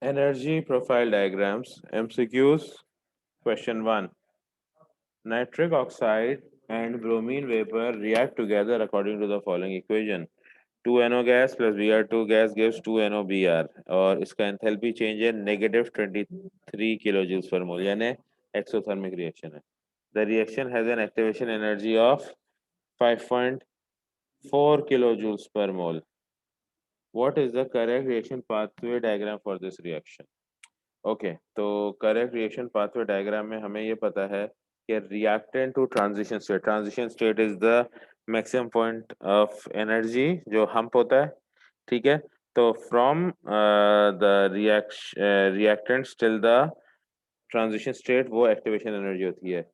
Energy profile diagrams, MCQs. Question 1. Nitric oxide and bromine vapor react together according to the following equation. 2NO gas plus Br2 gas gives 2NO Br और इसका enthalpy change है -23 kilojoules per mole यानी exothermic reaction है. The reaction has an activation energy of 5.4 kilojoules per mole. What is the correct reaction pathway diagram for this reaction? Okay तो correct reaction pathway diagram में हमें ये पता है कि reactant to transition state is the maximum point of energy जो hump होता है. ठीक है. तो from the reactants till the transition state वो एक्टिवेशन एनर्जी होती है.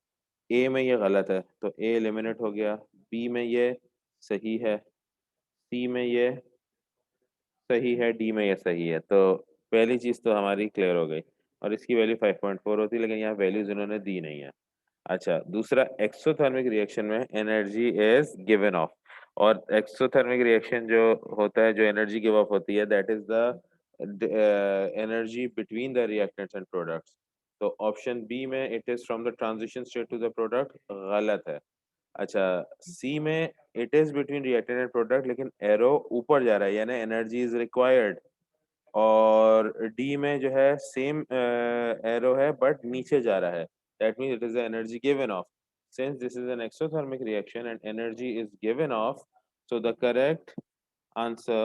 ए में ये गलत है तो ए एलिमिनेट हो गया. बी में ये सही है. सी में ये सही है. डी में ये सही है. तो पहली चीज तो हमारी क्लियर हो गई और इसकी वैल्यू 5.4 होती है लेकिन यहाँ वैल्यूज इन्होंने दी नहीं है. अच्छा दूसरा एक्सोथर्मिक रिएक्शन में एनर्जी इज गिवन ऑफ और एक्सोथर्मिक रिएक्शन जो होता है जो एनर्जी गिव ऑफ होती है that is the energy between the reactants and products. तो ऑप्शन बी में it is from the transition state to the product गलत है. अच्छा सी में it is between reactant and product लेकिन एरो ऊपर जा रहा है यानी एनर्जी इज रिक्वायर्ड. और डी में जो है सेम एरो है बट नीचे जा रहा है. That means it is the energy given of. Since this is an exothermic reaction and energy is given of so the correct answer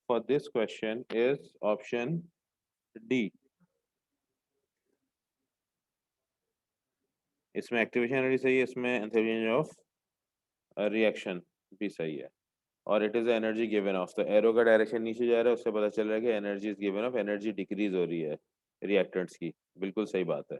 for this question is option D. इसमें activation energy सही है. इसमें enthalpy of reaction भी सही है और it is energy given of. तो arrow का डायरेक्शन नीचे जा रहा है उससे पता चल रहा है कि energy is given of. Energy decrease हो रही है रिएक्टेंट्स की. बिल्कुल सही बात है.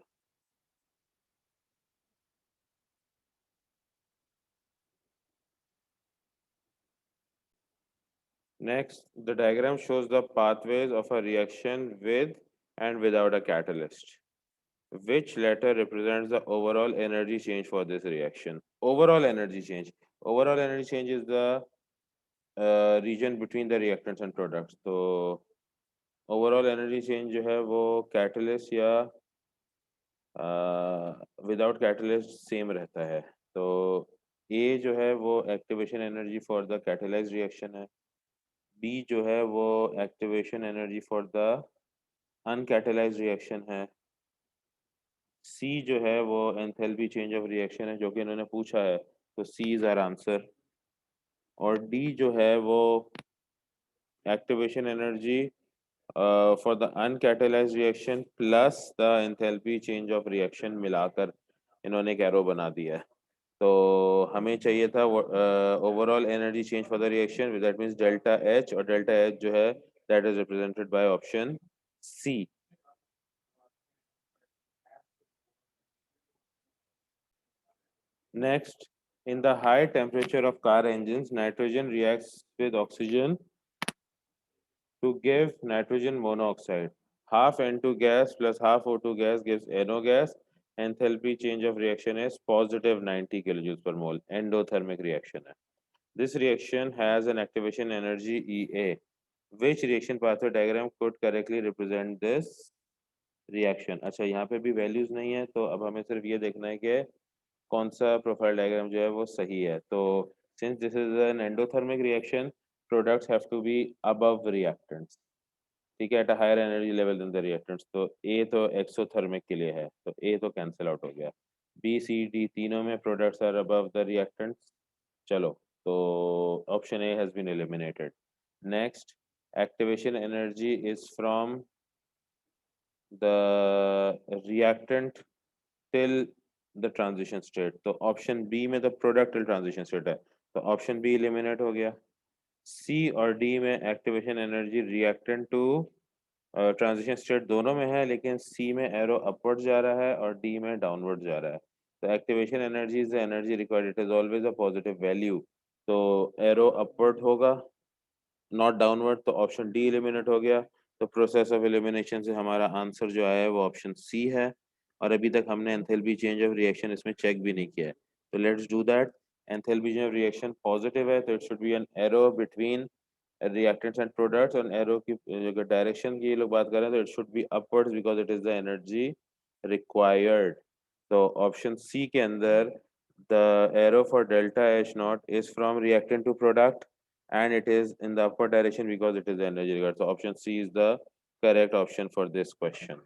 Next, the diagram shows the pathways of a reaction with and without a catalyst. Which letter represents the overall energy change for this reaction? Overall energy change. Overall energy change is the region between the reactants and products. तो overall energy change जो है वो catalyst या without catalyst same रहता है. तो A जो है वो activation energy for the catalyzed reaction है. B जो है वो activation energy for the uncatalysed reaction है. C जो है वो एंथैल्पी चेंज ऑफ रिएक्शन है जो कि इन्होंने पूछा है तो C इज आवर आंसर. और D जो है वो activation energy for the uncatalysed reaction plus the enthalpy change of reaction मिलाकर इन्होंने एक एरो बना दिया है. तो हमें चाहिए था overall energy change for the reaction that means delta H और डेल्टा एच जो है that is represented by option C. Next, in the high temperature of car engines, nitrogen reacts with oxygen to give nitrogen monoxide. Half N2 gas plus half O2 gas gives NO gas. Enthalpy change of reaction is positive 90 kilojoules per mole. Endothermic reaction है. This reaction has an activation energy EA. Which reaction pathway diagram could correctly represent this reaction? अच्छा यहाँ पे भी values नहीं है तो अब हमें सिर्फ ये देखना है कि कौन सा प्रोफाइल डायग्राम जो है वो सही है. तो since this is an endothermic reaction products have to be above reactants. ठीक है at a higher energy level than the reactants. तो ए तो एक्सोथर्मिक के लिए है तो ए तो कैंसिल आउट हो गया. बी सी डी तीनों में products are above the reactants. चलो तो option A has been eliminated. Next activation energy is from the reactant till the transition state. तो ऑप्शन बी में the product till transition state है तो option B eliminate हो गया. सी और D में activation energy reactant to transition state दोनों में है लेकिन सी में एरो अपवर्ड जा रहा है और डी में डाउनवर्ड जा रहा है. तो activation energy is the energy required. It is always a positive value. तो एरो अपवर्ड होगा नॉट डाउनवर्ड. तो ऑप्शन डी एलिमिनेट हो गया. तो प्रोसेस ऑफ एलिमिनेशन से हमारा आंसर जो आया है वो ऑप्शन सी है और अभी तक हमने एंथैल्पी चेंज ऑफ रिएक्शन इसमें चेक भी नहीं किया है. तो let's do that. Enthalpy change of reaction positive है तो it should be an arrow between reactants and products, और एरो की अगर डायरेक्शन की ये लोग बात करें तो it should be upwards because it is the energy required. तो ऑप्शन सी के अंदर the arrow for delta H naught is from reactant to product and it is in the upward direction because it is the energy required. So option C is the correct option for this question.